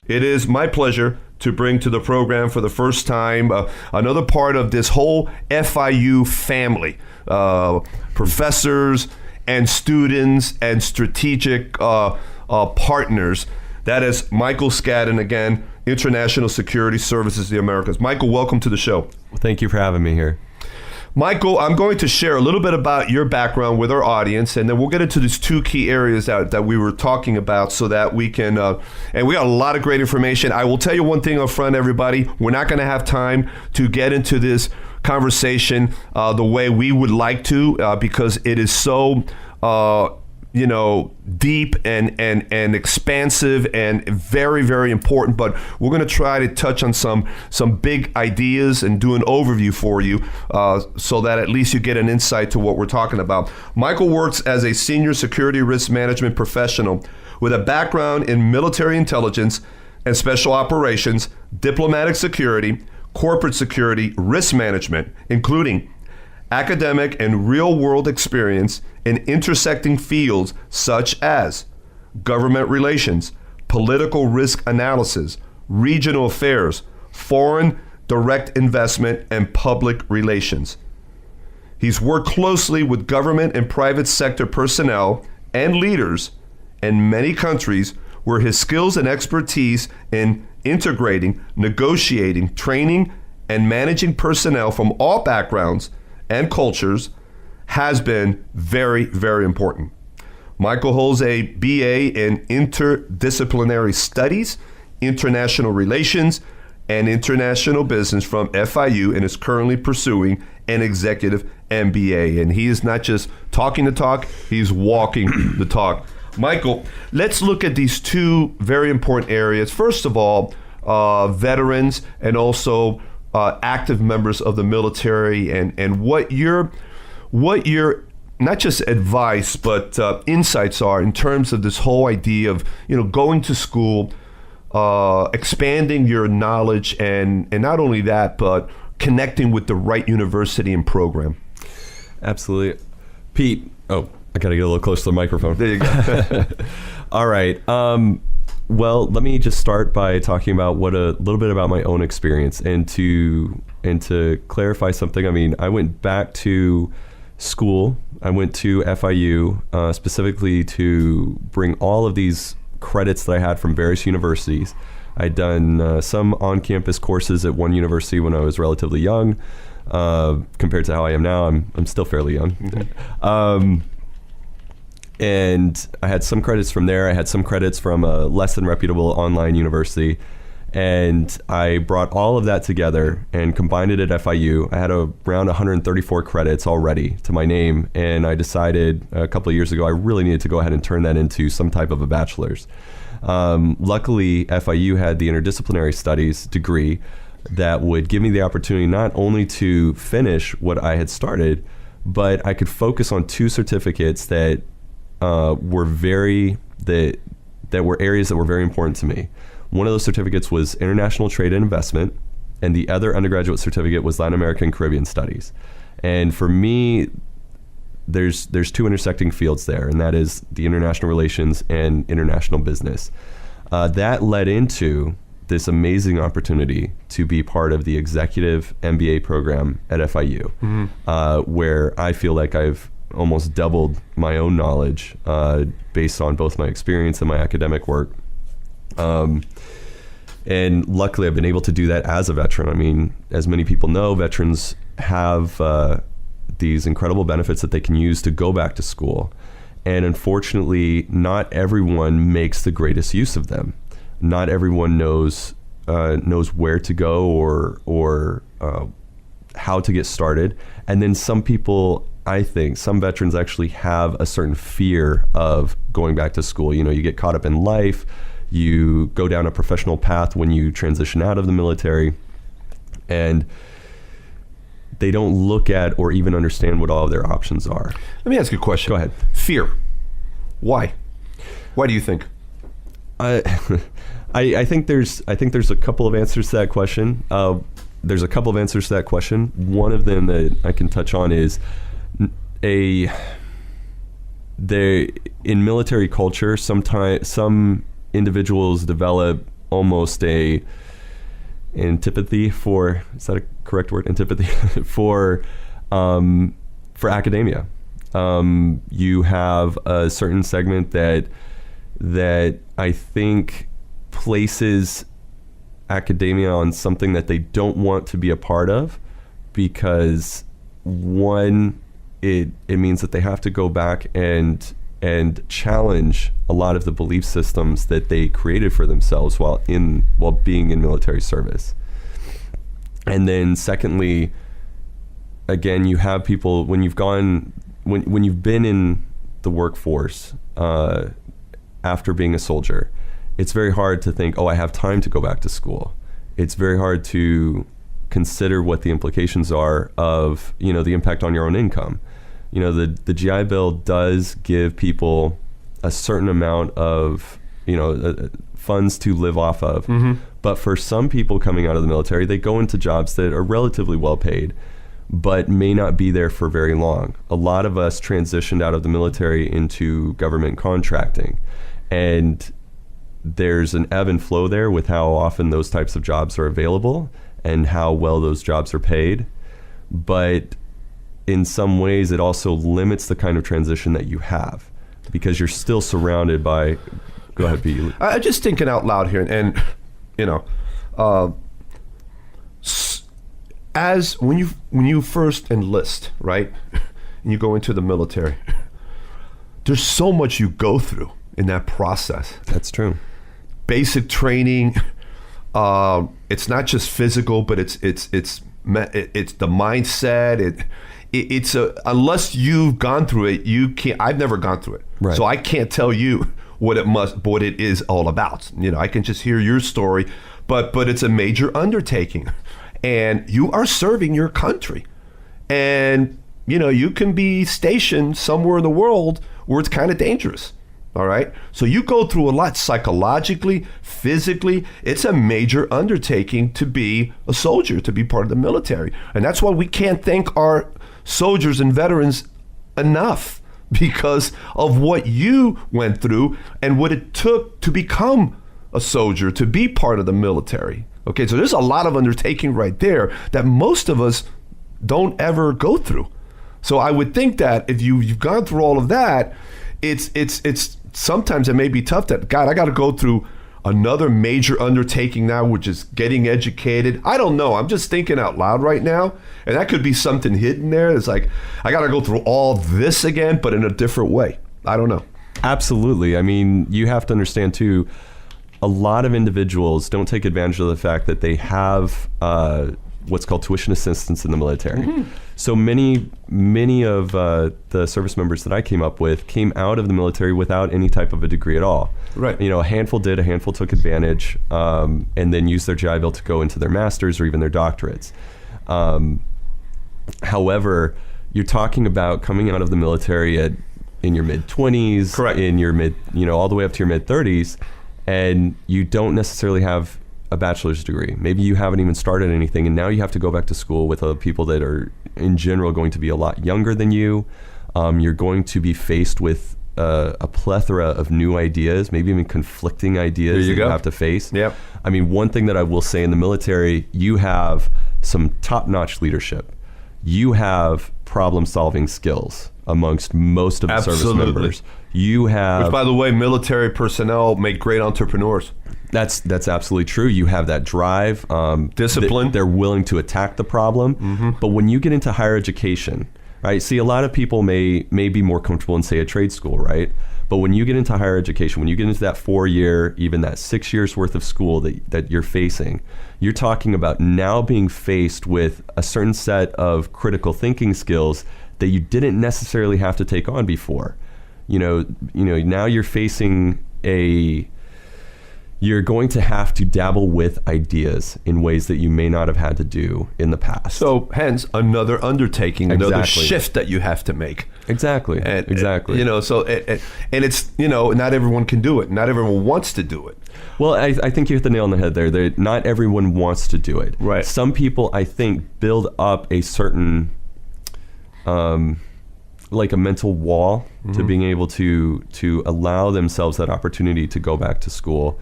It is my pleasure to bring to the program for the first time another part of this whole FIU family. Professors and students and strategic partners. That is Michael Scatten, again, International Security Services of the Americas. Michael, welcome to the show. Well, thank you for having me here. Michael, I'm going to share a little bit about your background with our audience, and then we'll get into these two key areas that we were talking about so that we can, and we got a lot of great information. I will tell you one thing up front, everybody. We're not going to have time to get into this conversation the way we would like to because it is so deep and expansive and very, very important. But we're going to try to touch on some big ideas and do an overview for you so that at least you get an insight to what we're talking about. Michael works as a senior security risk management professional with a background in military intelligence and special operations, diplomatic security, corporate security, risk management, including academic and real-world experience in intersecting fields such as government relations, political risk analysis, regional affairs, foreign direct investment, and public relations. He's worked closely with government and private sector personnel and leaders in many countries where his skills and expertise in integrating, negotiating, training, and managing personnel from all backgrounds and cultures has been very, very important. Michael holds a BA in Interdisciplinary Studies, International Relations, and International Business from FIU and is currently pursuing an executive MBA. And he is not just talking the talk, he's walking the talk. Michael, let's look at these two very important areas. First of all, veterans and also active members of the military and what your not just advice but insights are in terms of this whole idea of going to school, expanding your knowledge and not only that but connecting with the right university and program. Absolutely. Pete, I gotta get a little closer to the microphone. There you go. All right. Well, let me just start by talking about a little bit about my own experience and to clarify something. I mean, I went back to school. I went to FIU specifically to bring all of these credits that I had from various universities. I'd done some on-campus courses at one university when I was relatively young. Compared to how I am now, I'm still fairly young. Mm-hmm. And I had some credits from there. I had some credits from a less than reputable online university. And I brought all of that together and combined it at FIU. I had around 134 credits already to my name. And I decided a couple of years ago, I really needed to go ahead and turn that into some type of a bachelor's. Luckily, FIU had the interdisciplinary studies degree that would give me the opportunity not only to finish what I had started, but I could focus on two certificates that were areas that were very important to me. One of those certificates was International Trade and Investment, and the other undergraduate certificate was Latin American Caribbean Studies. And for me, there's two intersecting fields there, and that is the international relations and international business. That led into this amazing opportunity to be part of the executive MBA program at FIU, where I feel like I've almost doubled my own knowledge based on both my experience and my academic work. And luckily I've been able to do that as a veteran. I mean, as many people know, veterans have these incredible benefits that they can use to go back to school. And unfortunately, not everyone makes the greatest use of them. Not everyone knows where to go or how to get started. And then some people, I think some veterans actually have a certain fear of going back to school. You get caught up in life, you go down a professional path when you transition out of the military, and they don't look at or even understand what all of their options are. Let me ask you a question. Go ahead. Fear. Why? Why do you think? I think there's a couple of answers to that question. There's a couple of answers to that question. One of them that I can touch on is in military culture, sometimes some individuals develop almost a antipathy for, is that a correct word? Antipathy for academia. You have a certain segment that I think places academia on something that they don't want to be a part of, because one, it means that they have to go back and challenge a lot of the belief systems that they created for themselves while being in military service. And then secondly, again, you have people, when you've been in the workforce after being a soldier, it's very hard to think, oh, I have time to go back to school. It's very hard to consider what the implications are of, the impact on your own income. The GI Bill does give people a certain amount of, funds to live off of. Mm-hmm. But for some people coming out of the military, they go into jobs that are relatively well paid, but may not be there for very long. A lot of us transitioned out of the military into government contracting, and there's an ebb and flow there with how often those types of jobs are available and how well those jobs are paid. But in some ways, it also limits the kind of transition that you have, because you're still surrounded by, go ahead, Pete. I'm just thinking out loud here, and as when you first enlist, right, and you go into the military, there's so much you go through in that process. That's true. Basic training. It's not just physical, but it's the mindset. It's unless you've gone through it, you can't. I've never gone through it, right. So I can't tell you what it is all about. I can just hear your story, but it's a major undertaking, and you are serving your country, and you can be stationed somewhere in the world where it's kind of dangerous. All right. So you go through a lot psychologically, physically. It's a major undertaking to be a soldier, to be part of the military. And that's why we can't thank our soldiers and veterans enough, because of what you went through and what it took to become a soldier, to be part of the military. Okay. So there's a lot of undertaking right there that most of us don't ever go through. So I would think that if you've gone through all of that, it's sometimes it may be tough that, God, I got to go through another major undertaking now, which is getting educated. I don't know. I'm just thinking out loud right now. And that could be something hidden there. It's like, I got to go through all this again, but in a different way. I don't know. Absolutely. I mean, you have to understand too, a lot of individuals don't take advantage of the fact that they have what's called tuition assistance in the military. Mm-hmm. So many of the service members that I came up with came out of the military without any type of a degree at all. Right. A handful did, a handful took advantage, and then used their GI Bill to go into their masters or even their doctorates. However, you're talking about coming out of the military in your mid-20s, correct, in your all the way up to your mid-30s, and you don't necessarily have a bachelor's degree. Maybe you haven't even started anything, and now you have to go back to school with other people that are in general going to be a lot younger than you. You're going to be faced with a plethora of new ideas, maybe even conflicting ideas that you have to face. Yep. I mean, one thing that I will say in the military, you have some top-notch leadership. You have problem-solving skills amongst most of the service members. You have, which, by the way, military personnel make great entrepreneurs. That's absolutely true. You have that drive, discipline. They're willing to attack the problem. Mm-hmm. But when you get into higher education, right? See, a lot of people may be more comfortable in, say, a trade school, right? But when you get into higher education, when you get into that 4-year, even that 6 years worth of school that you're facing, you're talking about now being faced with a certain set of critical thinking skills that you didn't necessarily have to take on before. Now you're facing you're going to have to dabble with ideas in ways that you may not have had to do in the past. So hence another undertaking, exactly. Another shift that you have to make. Exactly. Exactly. And it's, not everyone can do it. Not everyone wants to do it. Well, I think you hit the nail on the head there. Not everyone wants to do it. Right. Some people, I think, build up a certain, like a mental wall to being able to allow themselves that opportunity to go back to school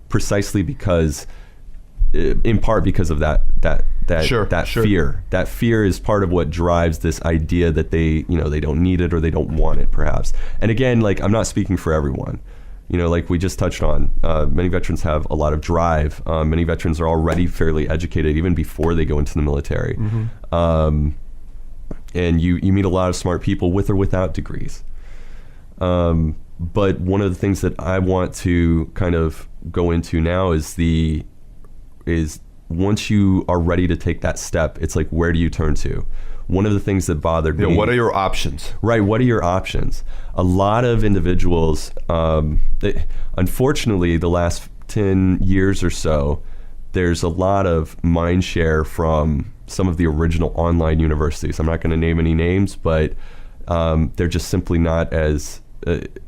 precisely because, in part because of that Sure. fear. That fear is part of what drives this idea that they don't need it or they don't want it, perhaps. And again, like, I'm not speaking for everyone. Like we just touched on, many veterans have a lot of drive. Many veterans are already fairly educated even before they go into the military. And you meet a lot of smart people with or without degrees. But one of the things that I want to kind of go into now is once you are ready to take that step, it's like, where do you turn to? One of the things that bothered me. What are your options? Right. What are your options? A lot of individuals, unfortunately, the last 10 years or so, there's a lot of mind share from some of the original online universities. I'm not going to name any names, but they're just simply not as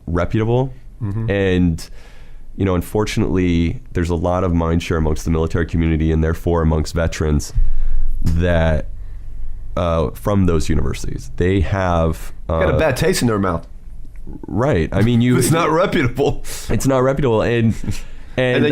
reputable. And unfortunately, there's a lot of mind share amongst the military community and therefore amongst veterans that from those universities, they have got a bad taste in their mouth. Right. I mean, it's not reputable. It's not reputable, and then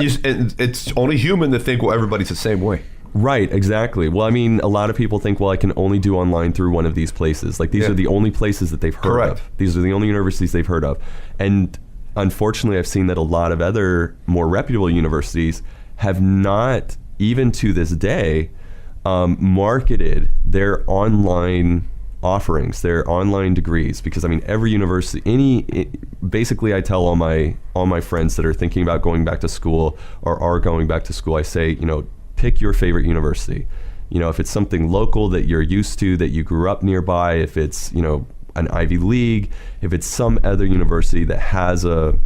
it's only human to think, well, everybody's the same way. Right, exactly. Well, I mean, a lot of people think, well, I can only do online through one of these places. Like, these are the only places that they've heard of. These are the only universities they've heard of. And unfortunately, I've seen that a lot of other more reputable universities have not, even to this day, marketed their online offerings, their online degrees, because I mean, every university, basically, I tell all my friends that are thinking about going back to school or are going back to school, I say, pick your favorite university. If it's something local that you're used to, that you grew up nearby, if it's an Ivy League, if it's some other university that has a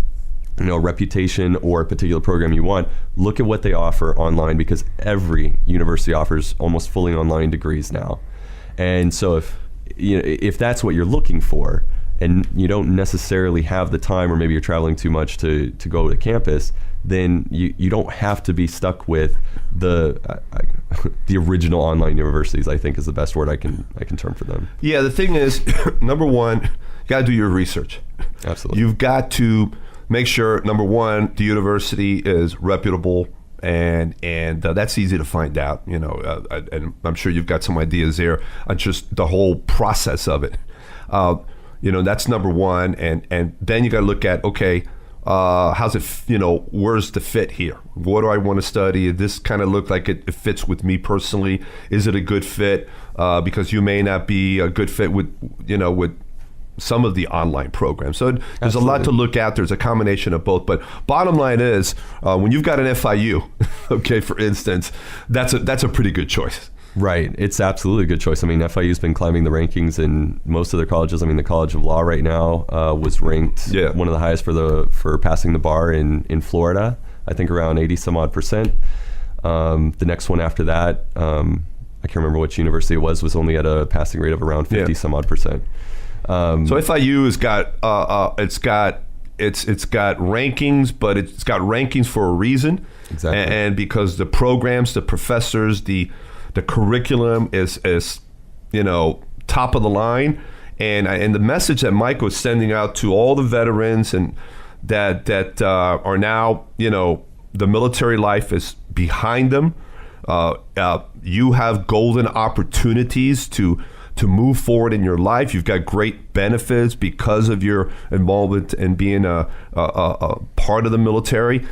reputation or a particular program you want, look at what they offer online, because every university offers almost fully online degrees now. And so if that's what you're looking for and you don't necessarily have the time, or maybe you're traveling too much to go to campus, then you don't have to be stuck with the original online universities, I think is the best word I can term for them. Yeah, the thing is, number one, you got to do your research. Absolutely. You've got to make sure, number one, the university is reputable, and that's easy to find out, and I'm sure you've got some ideas there on just the whole process of it. That's number one, and then you got to look at, okay, how's it, where's the fit here? What do I want to study? This kind of look like it fits with me personally. Is it a good fit? Because you may not be a good fit with some of the online programs. So there's Absolutely. A lot to look at. There's a combination of both. But bottom line is, when you've got an FIU, okay, for instance, that's a pretty good choice. Right. It's absolutely a good choice. I mean, FIU's been climbing the rankings in most of their colleges. I mean, the College of Law right now was ranked one of the highest for passing the bar in Florida, I think around 80 some odd %. The next one after that, I can't remember which university it was only at a passing rate of around 50 some odd %. So FIU has got it's got rankings, but it's got rankings for a reason. Exactly. And because the programs, the professors, the curriculum is top of the line, and the message that Mike was sending out to all the veterans and that are now, the military life is behind them. You have golden opportunities to move forward in your life. You've got great benefits because of your involvement in being a part of the military.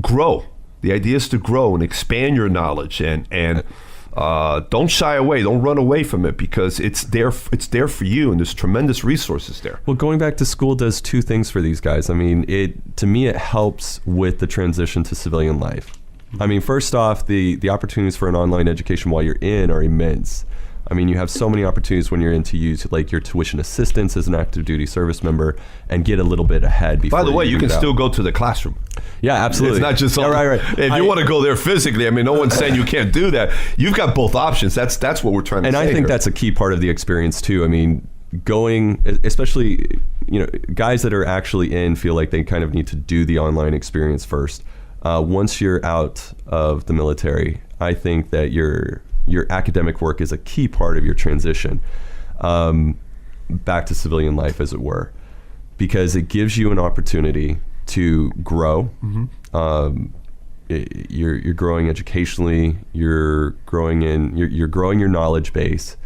Grow. The idea is to grow and expand your knowledge, and don't shy away. Don't run away from it, because it's there for you, and there's tremendous resources there. Well, going back to school does two things for these guys. I mean, to me it helps with the transition to civilian life. I mean, first off, the opportunities for an online education while you're in are immense. I mean, you have so many opportunities when you're in to use like your tuition assistance as an active duty service member and get a little bit ahead before. By the way, you can still go to the classroom. Yeah, absolutely. It's not just something, right. If you want to go there physically, I mean, no one's saying you can't do that. You've got both options. That's what we're trying to say. And I think here. that's a key part of the experience too. I mean, going, especially, guys that are actually in feel like they kind of need to do the online experience first. Once you're out of the military, I think that your academic work is a key part of your transition back to civilian life, as it were, because it gives you an opportunity to grow. You're growing educationally. You're growing your knowledge base.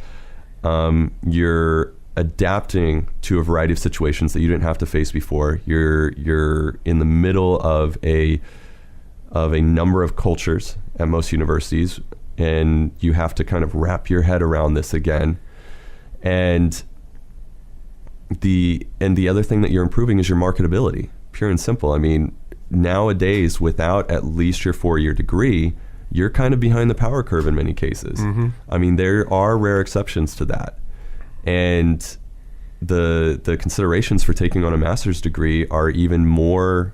You're adapting to a variety of situations that you didn't have to face before. You're in the middle of a number of cultures at most universities, and you have to kind of wrap your head around this again. And the other thing that you're improving is your marketability, pure and simple. I mean, nowadays, without at least your 4-year degree, you're kind of behind the power curve in many cases. I mean, there are rare exceptions to that. And the considerations for taking on a master's degree are even more,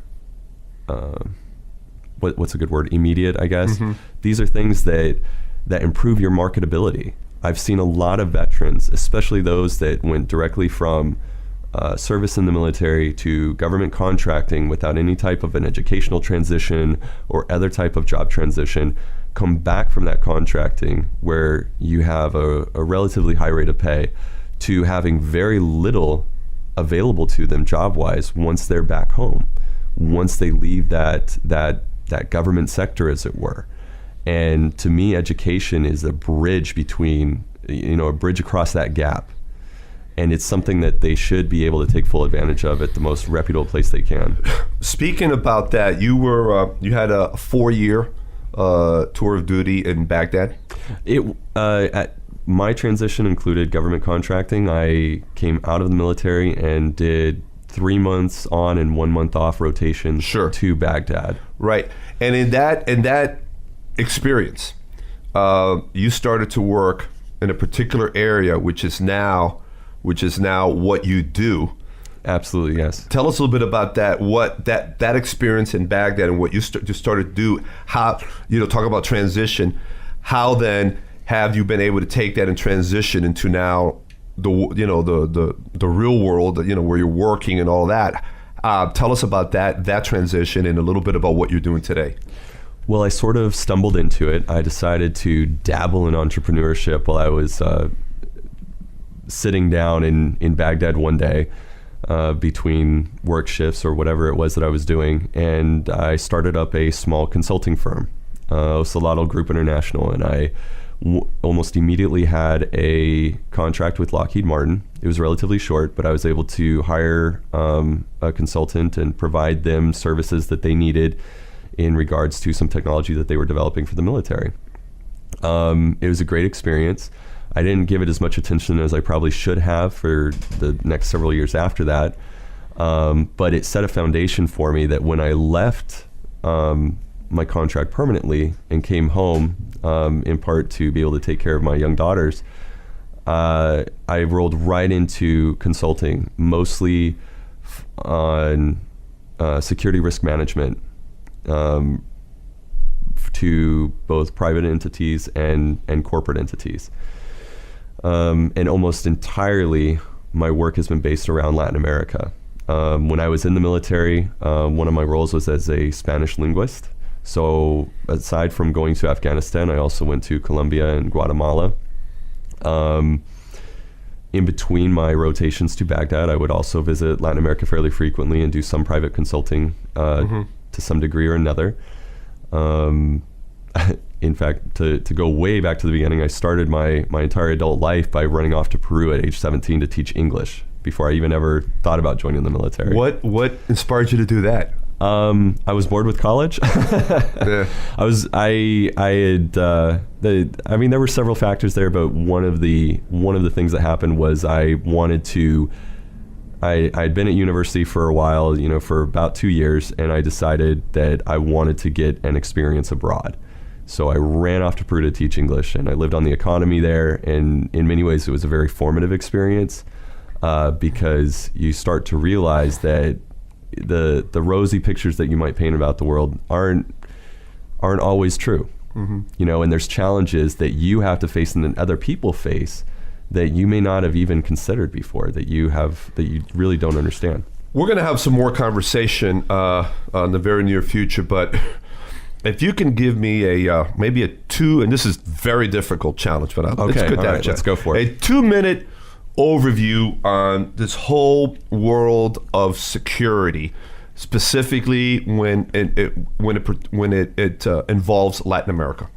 what's a good word? Immediate, I guess. These are things that improve your marketability. I've seen a lot of veterans, especially those that went directly from service in the military to government contracting without any type of an educational transition or other type of job transition, come back from that contracting where you have a relatively high rate of pay to having very little available to them job-wise once they're back home, once they leave that government sector, as it were. And to me, education is a bridge between, a bridge across that gap. And it's something that they should be able to take full advantage of at the most reputable place they can. Speaking about that, you had a 4-year tour of duty in Baghdad. My transition included government contracting. I came out of the military and did 3 months on and 1 month off rotation to Baghdad. Right, and in that experience, you started to work in a particular area, which is now what you do. Absolutely, yes. Tell us a little bit about that. What that experience in Baghdad and what you started to do. How talk about transition. How then have you been able to take that and transition into now the real world, where you're working and all that? Tell us about that transition and a little bit about what you're doing today. Well, I sort of stumbled into it. I decided to dabble in entrepreneurship while I was sitting down in Baghdad one day between work shifts or whatever it was that I was doing, and I started up a small consulting firm, Salato Group International, and I almost immediately had a contract with Lockheed Martin. It was relatively short, but I was able to hire a consultant and provide them services that they needed in regards to some technology that they were developing for the military. It was a great experience. I didn't give it as much attention as I probably should have for the next several years after that. But it set a foundation for me that when I left my contract permanently and came home, in part to be able to take care of my young daughters, I rolled right into consulting, mostly on security risk management, to both private entities and corporate entities. And almost entirely, my work has been based around Latin America. When I was in the military, one of my roles was as a Spanish linguist. So aside from going to Afghanistan, I also went to Colombia and Guatemala. In between my rotations to Baghdad, I would also visit Latin America fairly frequently and do some private consulting to some degree or another. In fact, to go way back to the beginning, I started my entire adult life by running off to Peru at age 17 to teach English before I even ever thought about joining the military. What inspired you to do that? I was bored with college. Yeah. There were several factors there, but one of the things that happened was I'd been at university for a while, for about 2 years, and I decided that I wanted to get an experience abroad. So I ran off to Peru to teach English, and I lived on the economy there, and in many ways it was a very formative experience because you start to realize that the rosy pictures that you might paint about the world aren't always true. And there's challenges that you have to face and that other people face that you may not have even considered before, that you really don't understand. We're going to have some more conversation in the very near future, but if you can give me maybe a 2, and this is very difficult challenge, but okay, let's put that. Right, let's go for it. A 2-minute overview on this whole world of security. specifically when it involves Latin America?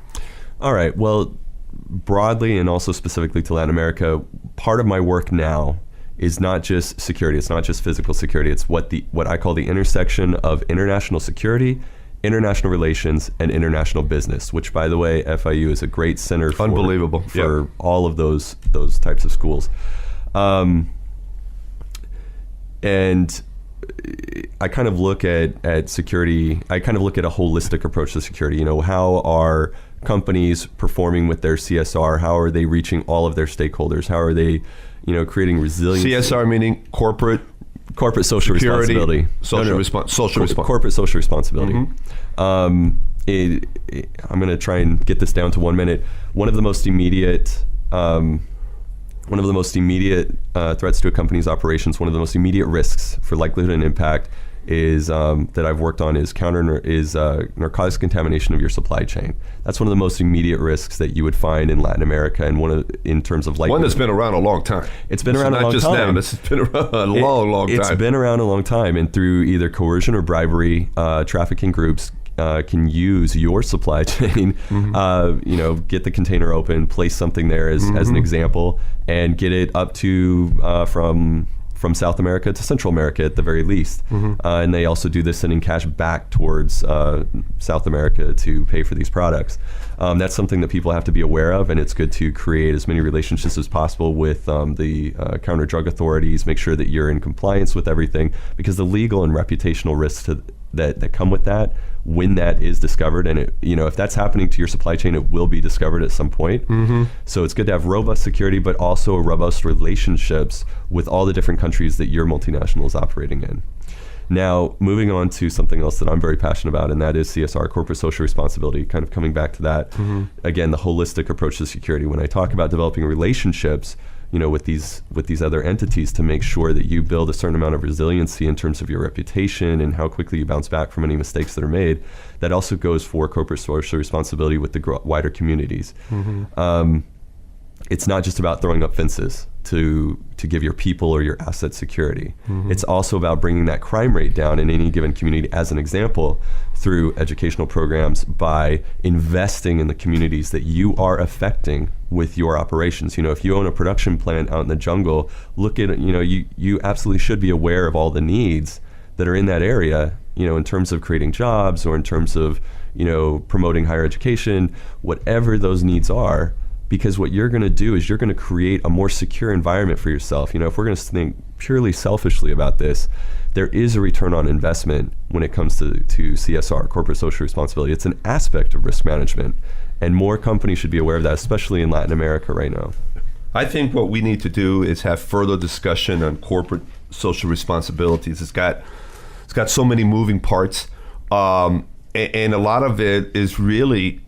All right. Well, broadly and also specifically to Latin America, part of my work now is not just security. It's not just physical security. It's what I call the intersection of international security, international relations, and international business, which, by the way, FIU is a great center for, Unbelievable. for Yep. all of those types of schools. And I kind of look at security, I kind of look at a holistic approach to security. How are companies performing with their CSR? How are they reaching all of their stakeholders? How are they, creating resilience? CSR meaning corporate social security, responsibility. social responsibility. Corporate social responsibility. Mm-hmm. I'm going to try and get this down to 1 minute. One of the most immediate threats to a company's operations, one of the most immediate risks for likelihood and impact is that I've worked on is narcotics contamination of your supply chain. That's one of the most immediate risks that you would find in Latin America, and in terms of one that's been around a long time. It's been around a long time. Not just now. This has been around a long time. It's been around a long time, and through either coercion or bribery, trafficking groups can use your supply chain, get the container open, place something there as an example, and get it up to from South America to Central America at the very least. And they also do this sending cash back towards South America to pay for these products. That's something that people have to be aware of, and it's good to create as many relationships as possible with the counter drug authorities, make sure that you're in compliance with everything, because the legal and reputational risks that come with that, when that is discovered, and if that's happening to your supply chain, it will be discovered at some point. So it's good to have robust security, but also robust relationships with all the different countries that your multinational is operating in. Now, moving on to something else that I'm very passionate about, and that is CSR, corporate social responsibility, kind of coming back to that. Again, the holistic approach to security. When I talk about developing relationships, with these other entities, to make sure that you build a certain amount of resiliency in terms of your reputation and how quickly you bounce back from any mistakes that are made, that also goes for corporate social responsibility with the wider communities. It's not just about throwing up fences to give your people or your assets security. It's also about bringing that crime rate down in any given community, as an example, through educational programs, by investing in the communities that you are affecting with your operations. If you own a production plant out in the jungle, look at, you absolutely should be aware of all the needs that are in that area, in terms of creating jobs or in terms of, promoting higher education, whatever those needs are. Because what you're going to do is you're going to create a more secure environment for yourself. If we're going to think purely selfishly about this, there is a return on investment when it comes to CSR, corporate social responsibility. It's an aspect of risk management, and more companies should be aware of that, especially in Latin America right now. I think what we need to do is have further discussion on corporate social responsibilities. It's got so many moving parts, and a lot of it is really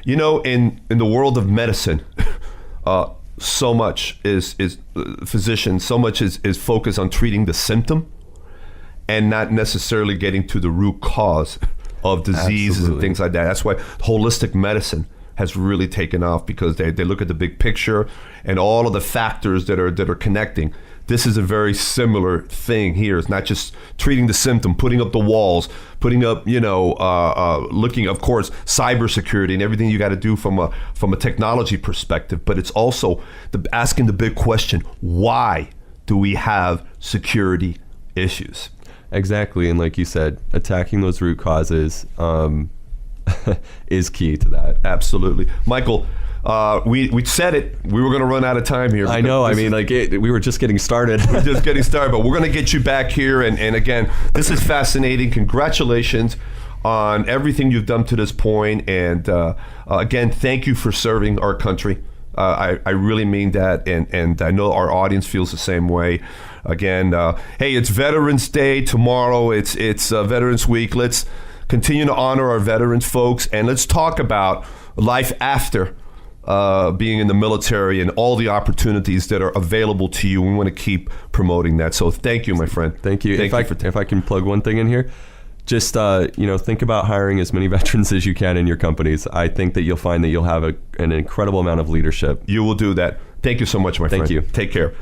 in the world of medicine, so much is physicians, so much is focused on treating the symptom and not necessarily getting to the root cause of diseases. Absolutely. And things like that. That's why holistic medicine has really taken off, because they look at the big picture and all of the factors that are connecting. This is a very similar thing here. It's not just treating the symptom, putting up the walls, putting up, looking, of course, cybersecurity and everything you got to do from a technology perspective. But it's also asking the big question: why do we have security issues? Exactly, and like you said, attacking those root causes is key to that. Absolutely, Michael. We said it. We were going to run out of time here. I know. We were just getting started. We're just getting started, but we're going to get you back here. And again, this is fascinating. Congratulations on everything you've done to this point. And again, thank you for serving our country. I really mean that. And I know our audience feels the same way. Again, hey, it's Veterans Day tomorrow. It's Veterans Week. Let's continue to honor our veterans, folks. And let's talk about life after being in the military and all the opportunities that are available to you. We want to keep promoting that. So thank you, my friend. Thank you. If I can plug one thing in here, just think about hiring as many veterans as you can in your companies. I think that you'll find that you'll have an incredible amount of leadership. You will do that. Thank you so much, my friend. Thank you. Take care.